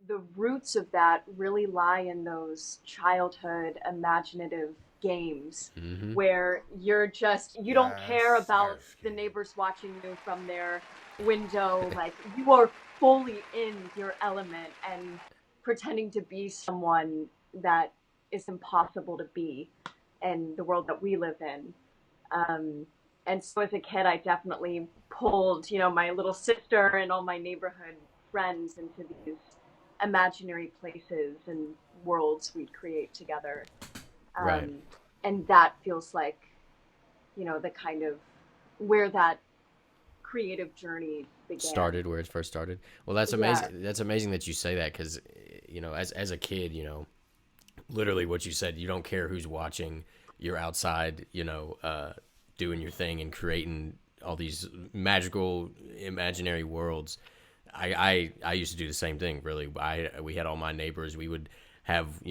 the roots of that really lie in those childhood imaginative games Mm-hmm. where you don't care Yes, I about was the kidding. neighbors watching you from their window. Like you are fully in your element and pretending to be someone that is impossible to be in the world that we live in. Um, and so as a kid, I definitely pulled, my little sister and all my neighborhood friends into these imaginary places and worlds we'd create together. Right. Um, and that feels like, the kind of where that creative journey began. Started where it first started. Well, that's Yeah. amazing. That's amazing that you say that because, as a kid, literally what you said, you don't care who's watching. You're outside, doing your thing and creating all these magical, imaginary worlds. I used to do the same thing. Really, we had all my neighbors. We would have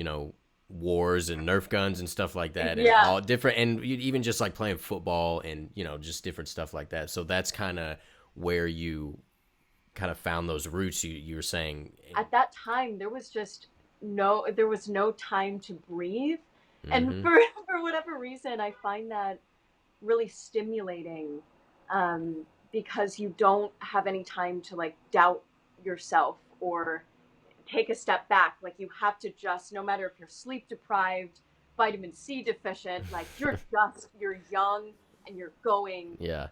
wars and Nerf guns and stuff like that, and Yeah. all different, and even just like playing football and just different stuff like that. So that's kind of where you kind of found those roots. You were saying, At that time there was no time to breathe. And mm-hmm, for whatever reason, I find that really stimulating, because you don't have any time to like doubt yourself or take a step back. Like you have to just, no matter if you're sleep deprived, vitamin C deficient, like you're young and you're going, yeah.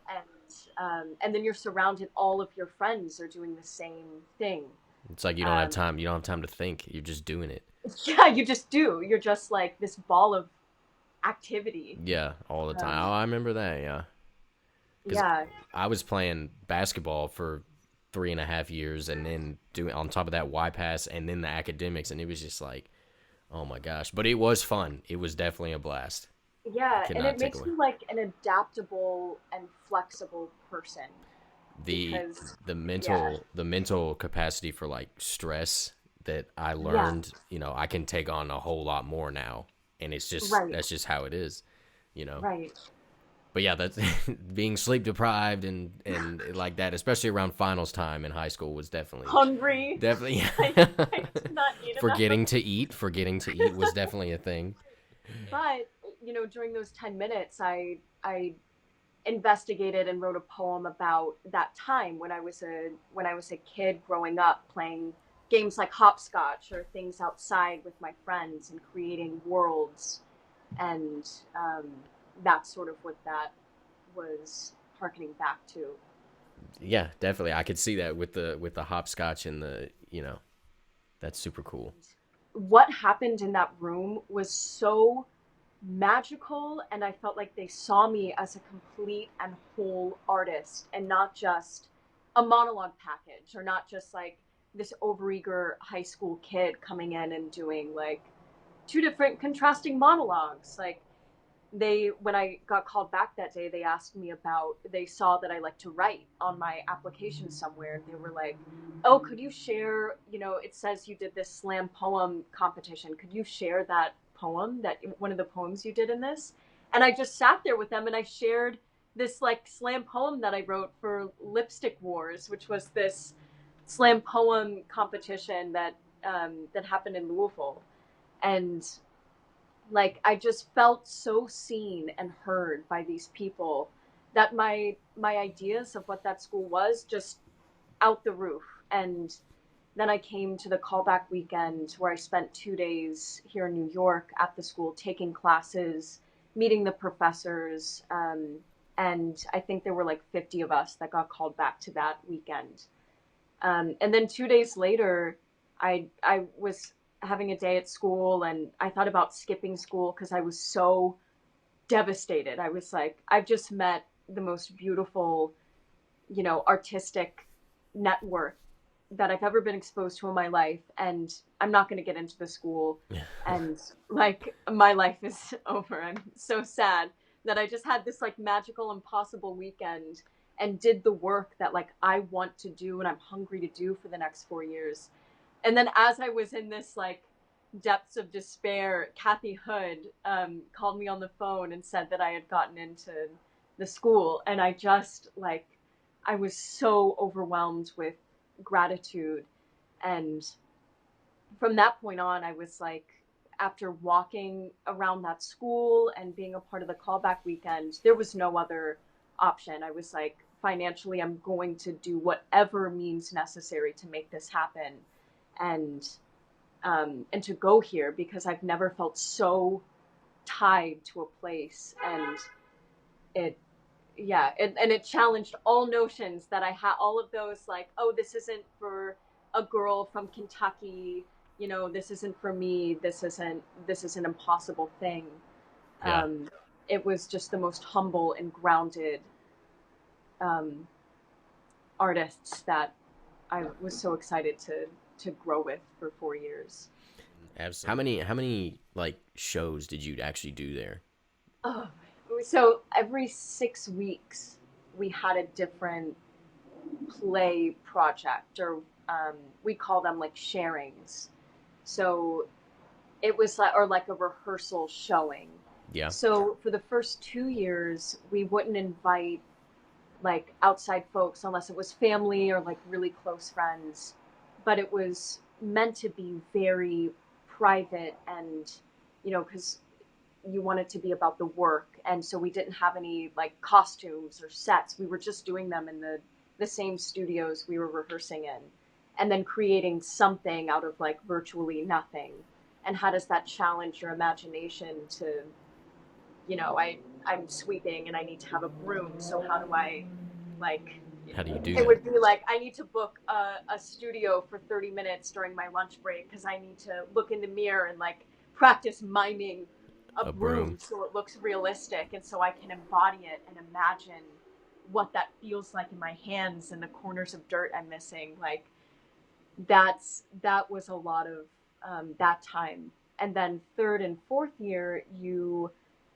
and then you're surrounded. All of your friends are doing the same thing. It's like you don't have Um, time. You don't have time to think. You're just doing it. yeah, you just do. You're just like this ball of activity. Yeah, all the time. Um, Oh, I remember that. Yeah, because yeah, I was playing basketball for 3.5 years, and then doing on top of that Y pass, and then the academics, and it was just like, oh my gosh. But it was fun. It was definitely a blast. I yeah, and cannot it take makes away you like an adaptable and flexible person the because, the yeah, mental capacity for like stress that I yeah, learned. I can take on a whole lot more now, and right, that's just how it is. You know. right. But yeah, that's being sleep deprived and like that, especially around finals time in high school, was Hungry. definitely I did not eat enough. forgetting to eat was definitely a thing. But during those 10 minutes, I investigated and wrote a poem about that time when I was a kid growing up playing games like hopscotch or things outside with my friends and creating worlds, and that's sort of what that was harkening back to. Yeah, definitely, I could see that with the hopscotch and that's super cool. What happened in that room was so magical, and I felt like they saw me as a complete and whole artist and not just a monologue package, or not just like this overeager high school kid coming in and doing like two different contrasting monologues. Like when I got called back that day, they saw that I like to write on my application somewhere, and they were like, oh, could you share, it says you did this slam poem competition, could you share that poem, that one of the poems you did in this? And I just sat there with them and I shared this like slam poem that I wrote for Lipstick Wars, which was this slam poem competition that happened in Louisville. And like I just felt so seen and heard by these people that my ideas of what that school was just out the roof. And then I came to the callback weekend where I spent 2 days here in New York at the school taking classes, meeting the professors, and I think there were like 50 of us that got called back to that weekend. And then 2 days later, I was having a day at school, and I thought about skipping school because I was so devastated. I was like, I've just met the most beautiful, artistic network that I've ever been exposed to in my life, and I'm not going to get into the school, and like my life is over. I'm so sad that I just had this like magical, impossible weekend and did the work that like I want to do and I'm hungry to do for the next 4 years. And then as I was in this like depths of despair, Kathy Hood called me on the phone and said that I had gotten into the school, and I just like I was so overwhelmed with gratitude and from that point on, I was like, after walking around that school and being a part of the callback weekend, there was no other option. I was like, financially, I'm going to do whatever means necessary to make this happen, and and to go here, because I've never felt so tied to a place. And it and it challenged all notions that I had, all of those, like, oh, this isn't for a girl from Kentucky, this isn't for me, this is an impossible thing. Yeah. It was just the most humble and grounded um, artists that I was so excited to grow with for 4 years. Absolutely. How many like shows did you actually do there? Oh, so every 6 weeks we had a different play project, or we call them like sharings. So it was like, or like a rehearsal showing. Yeah. So for the first 2 years, we wouldn't invite like outside folks unless it was family or like really close friends. But it was meant to be very private, and because you want it to be about the work. And so we didn't have any like costumes or sets. We were just doing them in the same studios we were rehearsing in, and then creating something out of like virtually nothing. And how does that challenge your imagination to, I'm sweeping and I need to have a broom. So how do I, like, How do you do it that? would be like, I need to book a studio for 30 minutes during my lunch break because I need to look in the mirror and like practice miming a A broom broom. so it looks realistic, and so I can embody it and imagine what that feels like in my hands and the corners of dirt I'm missing. Like, that was a lot of that time. And then third and fourth year, you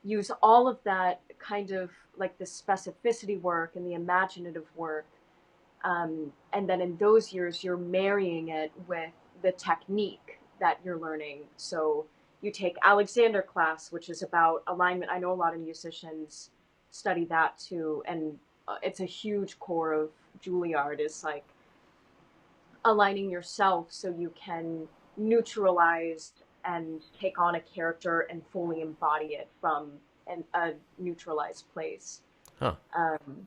use all of that kind of like the specificity work and the imaginative work, and then in those years you're marrying it with the technique that you're learning. So you take Alexander class, which is about alignment. I know a lot of musicians study that too, and it's a huge core of Juilliard, is like aligning yourself so you can neutralize and take on a character and fully embody it from a neutralized place. Huh. Um,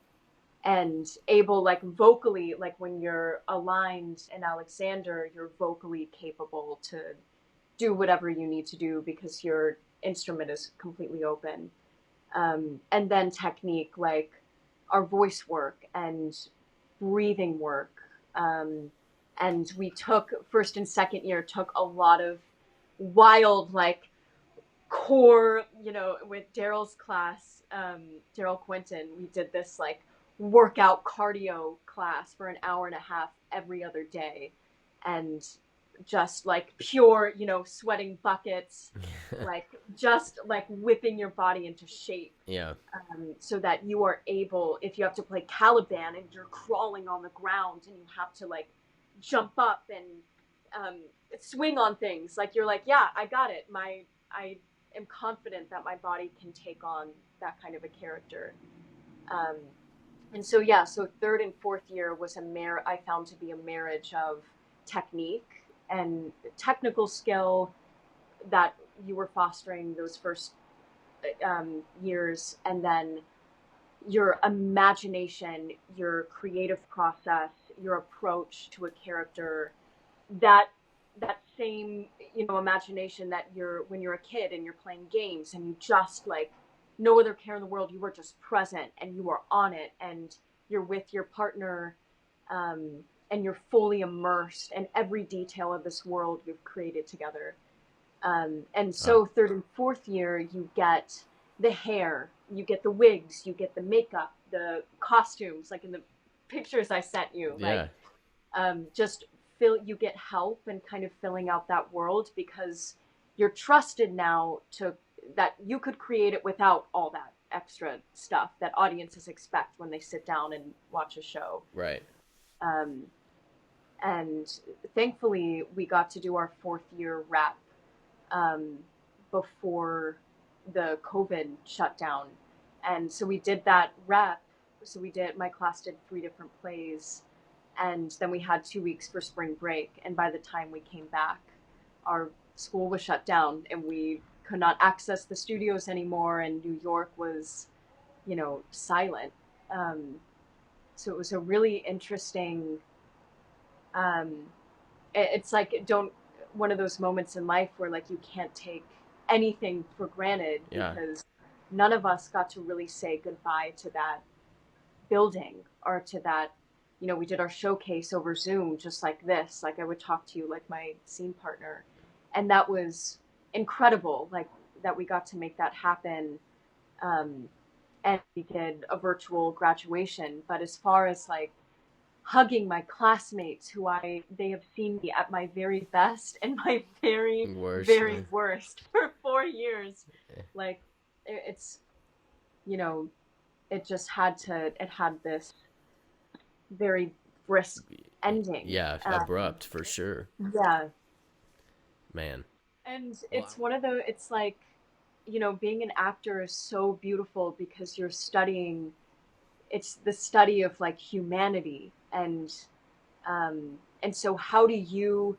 and able, like, vocally, like when you're aligned in Alexander, you're vocally capable to do whatever you need to do because your instrument is completely open. And then technique, like our voice work and breathing work. And we took first and second year took a lot of wild, like, core, with Daryl's class, Daryl Quinton, we did this like workout cardio class for an hour and a half every other day. And just like pure, sweating buckets, like just like whipping your body into shape, Yeah. so that you are able, if you have to play Caliban and you're crawling on the ground and you have to like jump up and swing on things, like you're like, yeah, I got it. I am confident that my body can take on that kind of a character. Um, and so, yeah, so third and fourth year was I found to be a marriage of technique and technical skill that you were fostering those first years, and then your imagination, your creative process, your approach to a character, that same, imagination that you're when you're a kid and you're playing games and you just like no other care in the world, you were just present and you are on it, and you're with your partner, um, and you're fully immersed in every detail of this world you've created together. And Wow. so third and fourth year, you get the hair, you get the wigs, you get the makeup, the costumes, like in the pictures I sent you, like, Yeah. just you get help in kind of filling out that world, because you're trusted now to that you could create it without all that extra stuff that audiences expect when they sit down and watch a show. Right. Um, and thankfully, we got to do our fourth year rep, um, before the COVID shutdown. And so we did that rep. So my class did 3 different plays. And then we had 2 weeks for spring break. And by the time we came back, our school was shut down and we could not access the studios anymore, and New York was, silent. Um, so it was a really interesting. Um, it's like don't one of those moments in life where like you can't take anything for granted, Yeah. because none of us got to really say goodbye to that building or to that. We did our showcase over Zoom just like this. Like I would talk to you like my scene partner, and that was incredible. Like that we got to make that happen. Um, and we did a virtual graduation. But as far as like hugging my classmates who they have seen me at my very best and my very, Worse. very worst for 4 years, like it's, you know, it had this very brisk ending. Yeah, abrupt for sure. Yeah. Man. And Wow. it's one of the, it's like, being an actor is so beautiful because you're studying, it's the study of like humanity. And so how do you,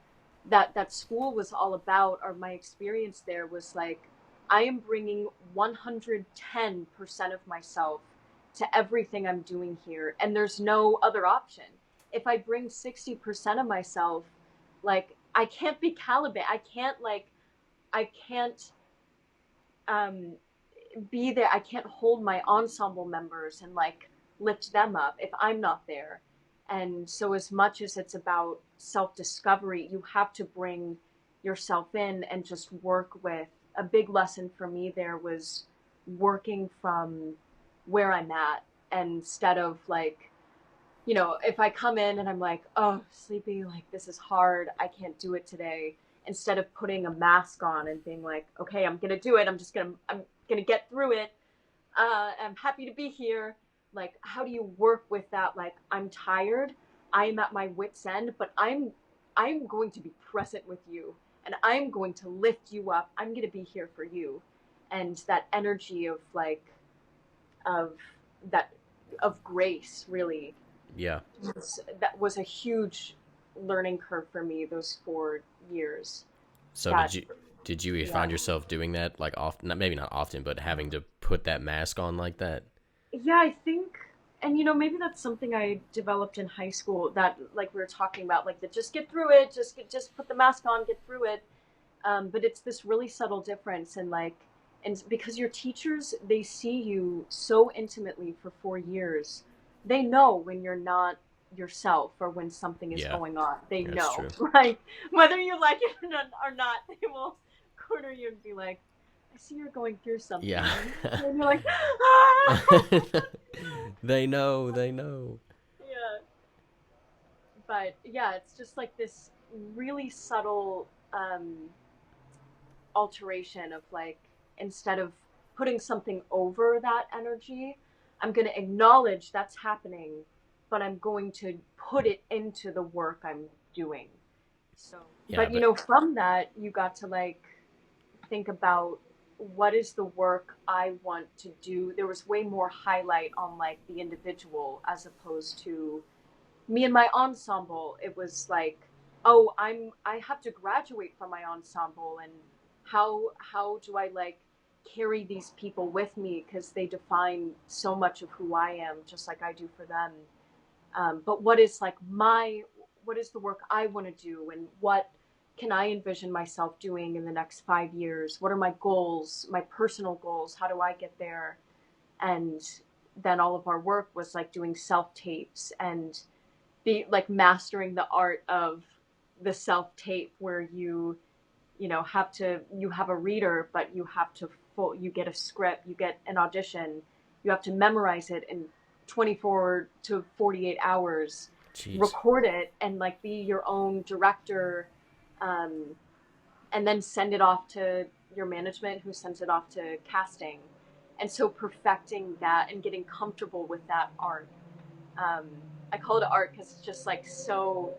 that school was all about, or my experience there was like, I am bringing 110% of myself to everything I'm doing here, and there's no other option. If I bring 60% of myself, like I can't be Caliban. I can't um be there. I can't hold my ensemble members and like lift them up if I'm not there. And so, as much as it's about self discovery, you have to bring yourself in and just work with. A big lesson for me there was working from where I'm at, instead of like, if I come in and I'm like, oh, sleepy, like this is hard, I can't do it today, instead of putting a mask on and being like, okay, I'm gonna do it. I'm gonna get through it. I'm happy to be here. Like, how do you work with that? Like, I'm tired. I'm at my wit's end, but I'm going to be present with you, and I'm going to lift you up. I'm going to be here for you, and that energy of like of that of grace really Yeah. that was a huge learning curve for me those 4 years. So That did you Yeah. find yourself doing that like often? Maybe not often, but having to put that mask on like that? Yeah, I think, and maybe that's something I developed in high school. That, like we were talking about, like the just get through it, just put the mask on, get through it. But it's this really subtle difference, and like, and because your teachers, they see you so intimately for 4 years, they know when you're not yourself or when something is Yeah, going on. They that's know, true. right? Whether you like it or not, they will corner you and be like, "I see you're going through something," Yeah. and you're like, "Ah." They know, they know. Yeah. But yeah, it's just like this really subtle alteration of like, instead of putting something over that energy, I'm going to acknowledge that's happening, but I'm going to put it into the work I'm doing. So, Yeah, but but from that, you got to like think about what is the work I want to do. There was way more highlight on like the individual as opposed to me and my ensemble. It was like, oh, I have to graduate from my ensemble, and how do I like carry these people with me, because they define so much of who I am, just like I do for them. But what is like what is the work I want to do, and what can I envision myself doing in the next 5 years? What are my goals, my personal goals? How do I get there? And then all of our work was like doing self tapes and be like mastering the art of the self tape, where you have a reader, but you get a script, you get an audition, you have to memorize it in 24 to 48 hours, jeez. record it, and like be your own director, um, and then send it off to your management, who sends it off to casting. And so perfecting that and getting comfortable with that art, um, I call it art because it's just like so.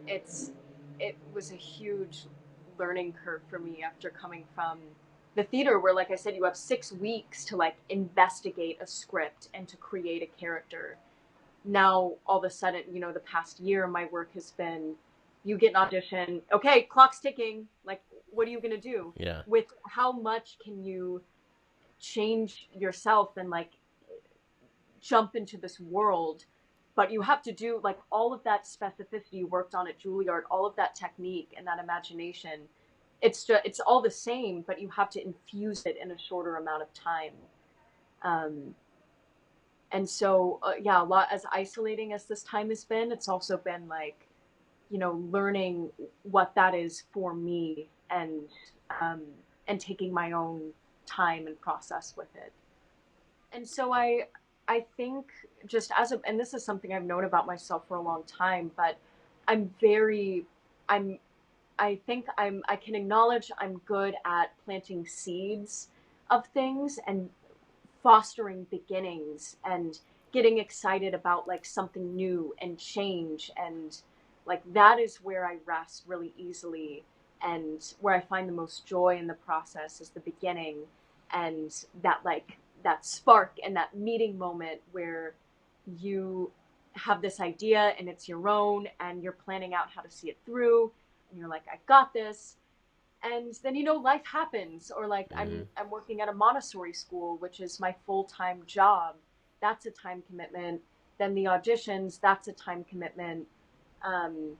It's it was a huge learning curve for me after coming from the theater, where, like I said, you have 6 weeks to like investigate a script and to create a character. Now, all of a sudden, the past year, my work has been you get an audition. Okay, clock's ticking. Like, what are you gonna do? Yeah. With how much can you change yourself and like jump into this world? But you have to do like all of that specificity you worked on at Juilliard, all of that technique and that imagination. It's all the same, but you have to infuse it in a shorter amount of time. Um, and so, yeah, a lot as isolating as this time has been, it's also been like, learning what that is for me, um, and taking my own time and process with it. And so I think just and this is something I've known about myself for a long time, but I'm very, I'm, I think I can acknowledge I'm good at planting seeds of things and fostering beginnings and getting excited about like something new and change, and like that is where I rest really easily, and where I find the most joy in the process is the beginning, and that like that spark and that meeting moment where you have this idea and it's your own and you're planning out how to see it through, and you're like, I got this. And then life happens, or like Hmm. I'm working at a Montessori school, which is my full-time job. That's a time commitment. Then the auditions, that's a time commitment. um,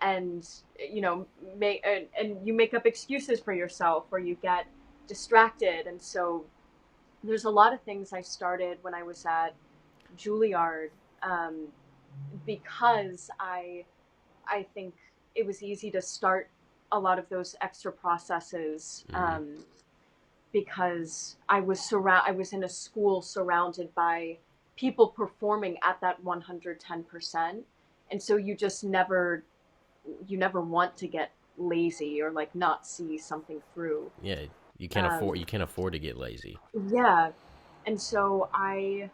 and and you make up excuses for yourself, or you get distracted. And so there's a lot of things I started when I was at Juilliard, um, because I think it was easy to start a lot of those extra processes, Hmm. because I was in a school surrounded by people performing at that 110%, and so you never want to get lazy or like not see something through. Yeah. You Um, can't afford to get lazy. yeah, and so I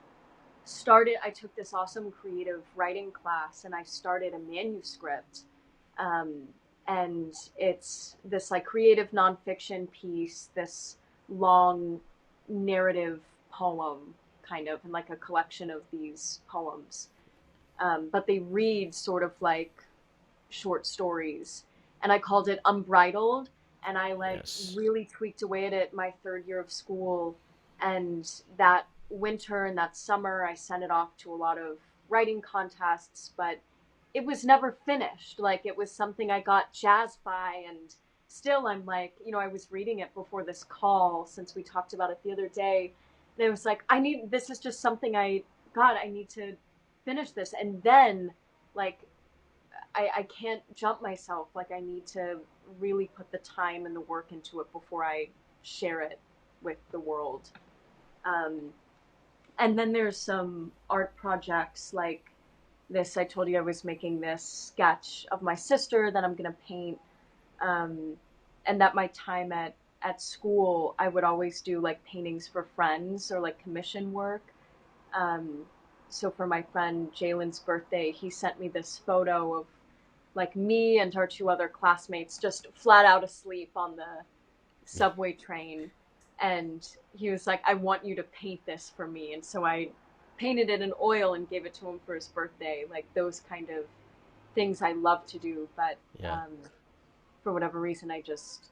took this awesome creative writing class, and I started a manuscript. Um, and it's this like creative nonfiction piece, this long narrative poem, kind of, and like a collection of these poems. But they read sort of like short stories. And I called it Unbridled. And I like Yes. really tweaked away at it my third year of school. And that winter and that summer, I sent it off to a lot of writing contests, but it was never finished. Like, it was something I got jazzed by. And still, I'm like, I was reading it before this call, since we talked about it the other day. And it was like, this is just something I need to finish this. And then, like, I can't jump myself. Like, I need to really put the time and the work into it before I share it with the world. Um, and then there's some art projects like this. I told you I was making this sketch of my sister that I'm going to paint. Um, and that my time at school, I would always do like paintings for friends or like commission work. Um, so for my friend Jalen's birthday, he sent me this photo of like me and our two other classmates just flat out asleep on the subway train. And he was like, I want you to paint this for me. And so I painted it in oil and gave it to him for his birthday. Like, those kind of things I love to do. But Yeah. for whatever reason, I just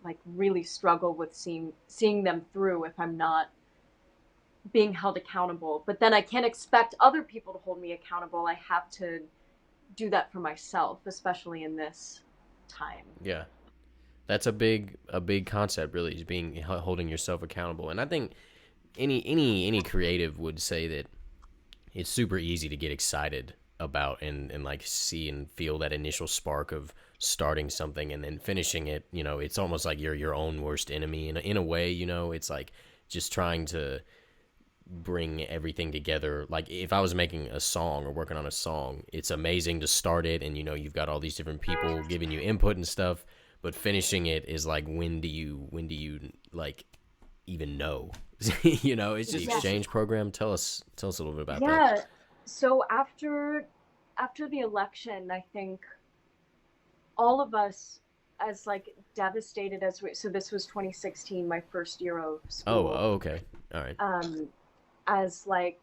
like really struggle with seeing them through if I'm not being held accountable. But then I can't expect other people to hold me accountable. I have to do that for myself, especially in this time. Yeah. That's a big concept, really, is being holding yourself accountable. And I think any creative would say that it's super easy to get excited about and like see and feel that initial spark of starting something and then finishing it. It's almost like you're your own worst enemy in a way. It's like just trying to bring everything together. Like, if I was making a song or working on a song, it's amazing to start it, and you've got all these different people giving you input and stuff, but finishing it is like, when do you like even know? It's the Yeah. exchange program. Tell us a little bit about that. Yeah. So after the election, I think all of us, as like devastated as so this was 2016, my first year of school. Okay, all right. Um, as like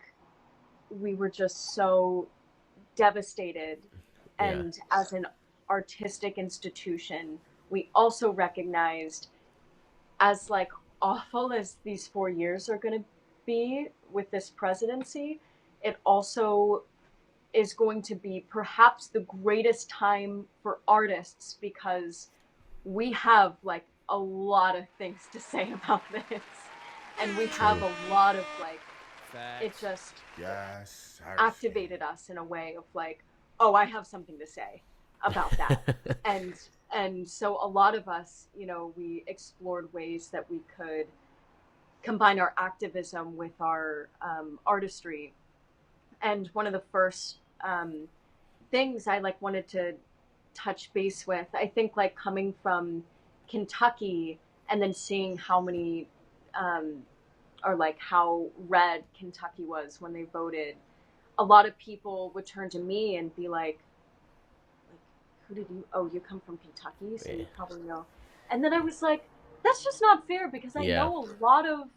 we were just so devastated, Yeah. and as an artistic institution, we also recognized, as like awful as these 4 years are going to be with this presidency, it also is going to be perhaps the greatest time for artists, because we have like a lot of things to say about this, and we have True. a lot of like, it Facts. just Yes, I understand. activated us in a way of like, oh, I have something to say about that. and and so a lot of us, we explored ways that we could combine our activism with our artistry. And one of the first things I like wanted to touch base with, I think, like coming from Kentucky and then seeing how many or like how red Kentucky was when they voted, a lot of people would turn to me and be like, who did you? Oh, you come from Kentucky, so you probably know. And then I was like, that's just not fair, because I Yeah. know a lot of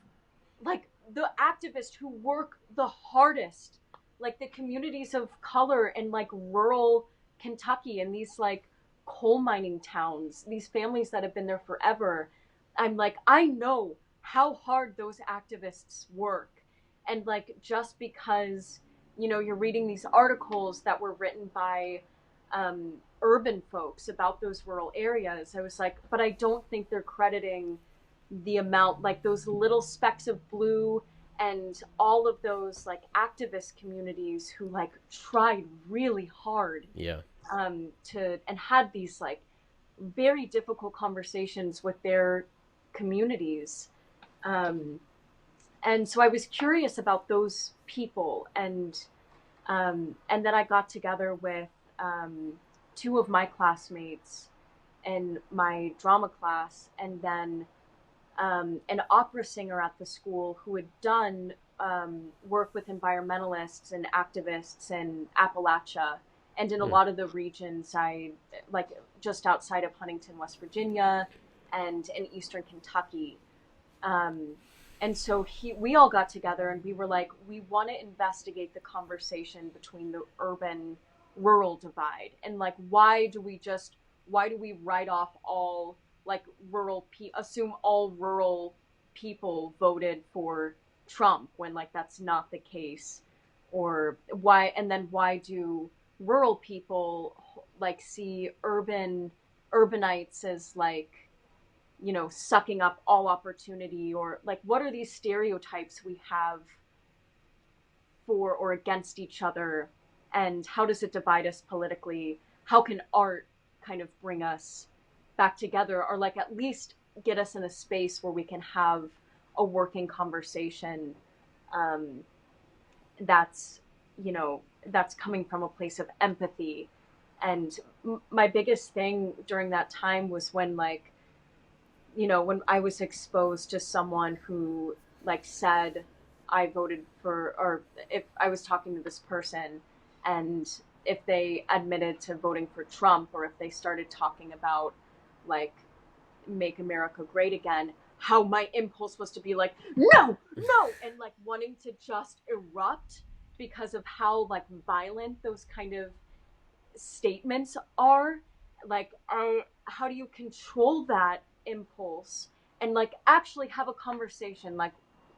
like the activists who work the hardest, like the communities of color in like rural Kentucky and these like coal mining towns, these families that have been there forever. I'm like, I know how hard those activists work. And like, just because, you're reading these articles that were written by urban folks about those rural areas, I was like, but I don't think they're crediting the amount, like those little specks of blue and all of those like activist communities who like tried really hard Yeah. to and had these like very difficult conversations with their communities. um, and so I was curious about those people, and then I got together with two of my classmates in my drama class, and then an opera singer at the school who had done work with environmentalists and activists in Appalachia and in a lot of the regions, I like just outside of Huntington, West Virginia, and in Eastern Kentucky. Um, and so we all got together and we were like, we want to investigate the conversation between the urban rural divide, and like, why do we write off all like assume all rural people voted for Trump when like that's not the case? Or why do rural people like see urbanites as like, sucking up all opportunity? Or like, what are these stereotypes we have for or against each other, and how does it divide us politically? How can art kind of bring us back together, or like at least get us in a space where we can have a working conversation, um, that's that's coming from a place of empathy? And my biggest thing during that time was when like, when I was exposed to someone who like said, I voted for, or if I was talking to this person and if they admitted to voting for Trump, or if they started talking about like make America great again, how my impulse was to be like, no, no, and like wanting to just erupt because of how like violent those kind of statements are. Like, how do you control that impulse and like actually have a conversation? Like,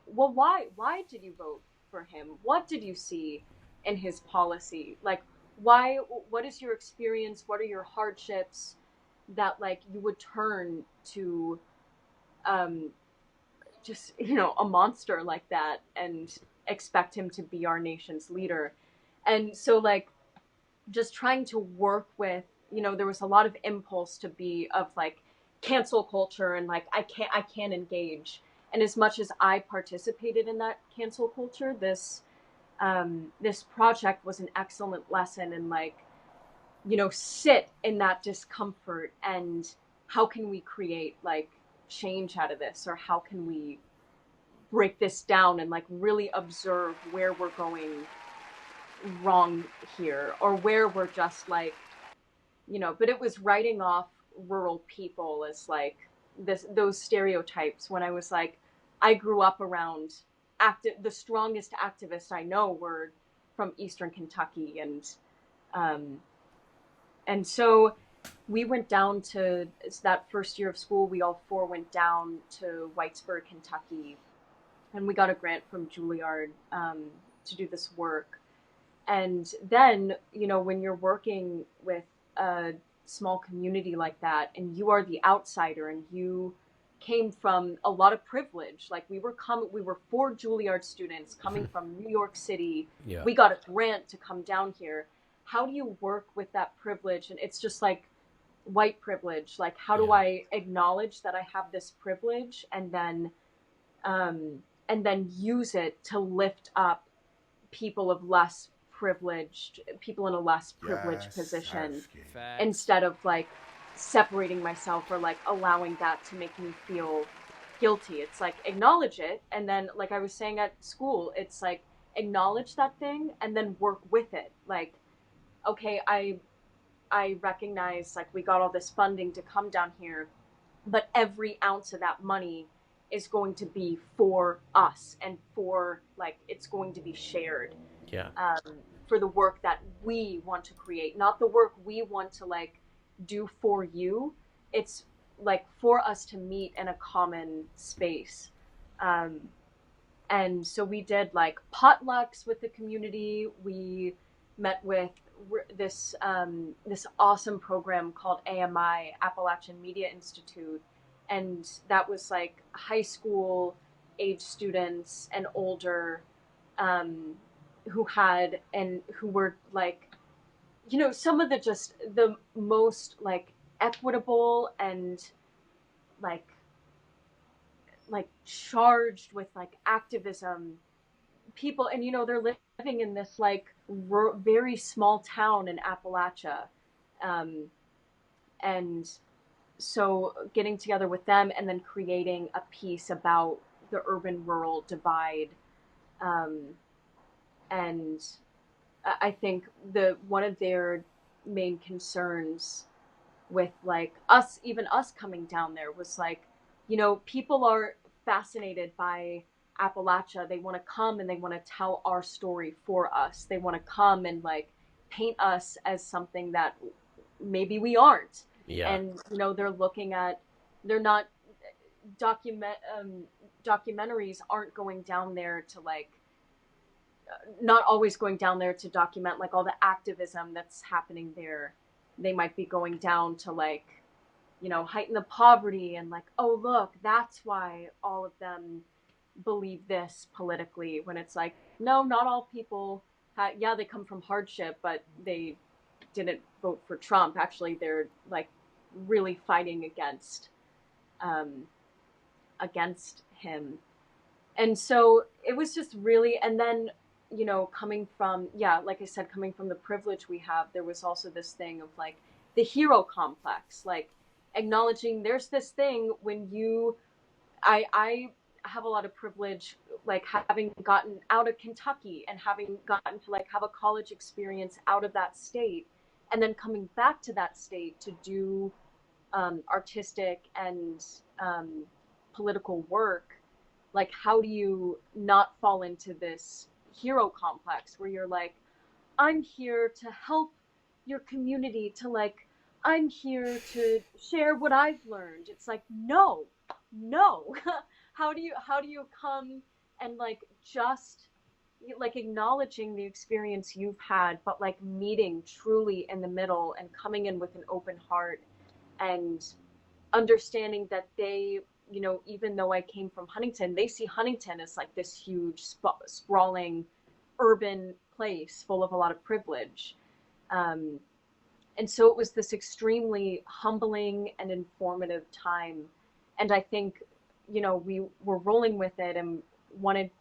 well, why did you vote for him? What did you see in his policy? Like, why? What is your experience? What are your hardships that like you would turn to um just a monster like that and expect him to be our nation's leader? And so like, just trying to work with, there was a lot of impulse to be of like cancel culture, and like, I can't engage. And as much as I participated in that cancel culture, this project was an excellent lesson in like, sit in that discomfort, and how can we create like change out of this, or how can we break this down and like really observe where we're going wrong here, or where we're just like, but it was writing off rural people as like those stereotypes, when I was like, I grew up around the strongest activists I know were from Eastern Kentucky. Um and so we went down to that first year of school. We all four went down to Whitesburg, Kentucky, and we got a grant from Juilliard to do this work. And then, you know, when you're working with a small community like that, and you are the outsider, and you came from a lot of privilege, like we were four Juilliard students coming from New York City. Yeah. We got a grant to come down here. How do you work with that privilege? And it's just like white privilege. Like, how do I acknowledge that I have this privilege, and then use it to lift up people of less privileged, people in a less privileged position, instead of like separating myself or like allowing that to make me feel guilty. It's like, acknowledge it, and then, like I was saying at school, it's like, acknowledge that thing and then work with it. Like, okay, I recognize, like, we got all this funding to come down here, but every ounce of that money is going to be for us, and for, like, it's going to be shared. Yeah. For the work that we want to create, not the work we want to, like, do for you. It's, like, for us to meet in a common space. And so we did, like, potlucks with the community. We met with this awesome program called AMI, Appalachian Media Institute, and that was like high school age students and older, who were like, you know, some of the most like equitable and like charged with like activism people. And, you know, they're living in this like very small town in Appalachia. And so getting together with them and then creating a piece about the urban rural divide. And I think one of their main concerns with like us coming down there was like, you know, people are fascinated by Appalachia. They want to come and they want to tell our story for us. They want to come and like paint us as something that maybe we aren't. Yeah. And, you know, they're not documentaries aren't going down there to like, not always going down there to document like all the activism that's happening there. They might be going down to like, you know, heighten the poverty and like, oh, look, that's why all of them believe this politically, when it's like, no, not all people they come from hardship, but they didn't vote for Trump. Actually, they're like really fighting against him. And so it was just really, and then, you know, coming from the privilege we have, there was also this thing of like the hero complex, like acknowledging there's this thing when I have a lot of privilege, like having gotten out of Kentucky and having gotten to like have a college experience out of that state, and then coming back to that state to do artistic and political work. Like, how do you not fall into this hero complex where you're like, I'm here to help your community, to like, I'm here to share what I've learned. It's like, no. How do you come and like just like acknowledging the experience you've had, but like meeting truly in the middle and coming in with an open heart and understanding that they, you know, even though I came from Huntington, they see Huntington as like this huge sprawling urban place full of a lot of privilege. And so it was this extremely humbling and informative time. And I think, you know, we were rolling with it and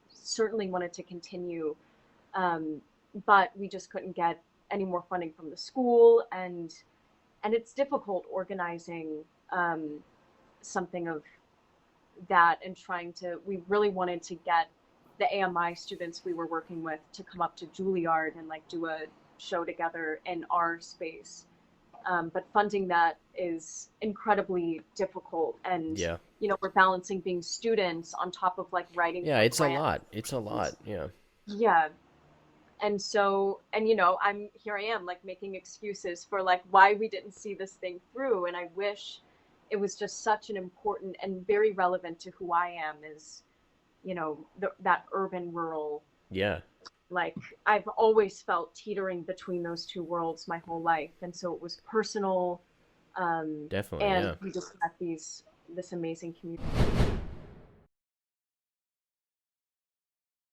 certainly wanted to continue. But we just couldn't get any more funding from the school. And it's difficult organizing something of that, and we really wanted to get the AMI students we were working with to come up to Juilliard and like do a show together in our space. But funding that is incredibly difficult. And, you know, we're balancing being students on top of like writing. Yeah, it's a lot. It's a lot. Yeah. Yeah. And so, and you know, here I am like making excuses for like why we didn't see this thing through. And I wish it was just such an important and very relevant to who I am is, you know, that urban rural. Yeah. Like I've always felt teetering between those two worlds my whole life. And so it was personal. Definitely. And Yeah. we just met this amazing community.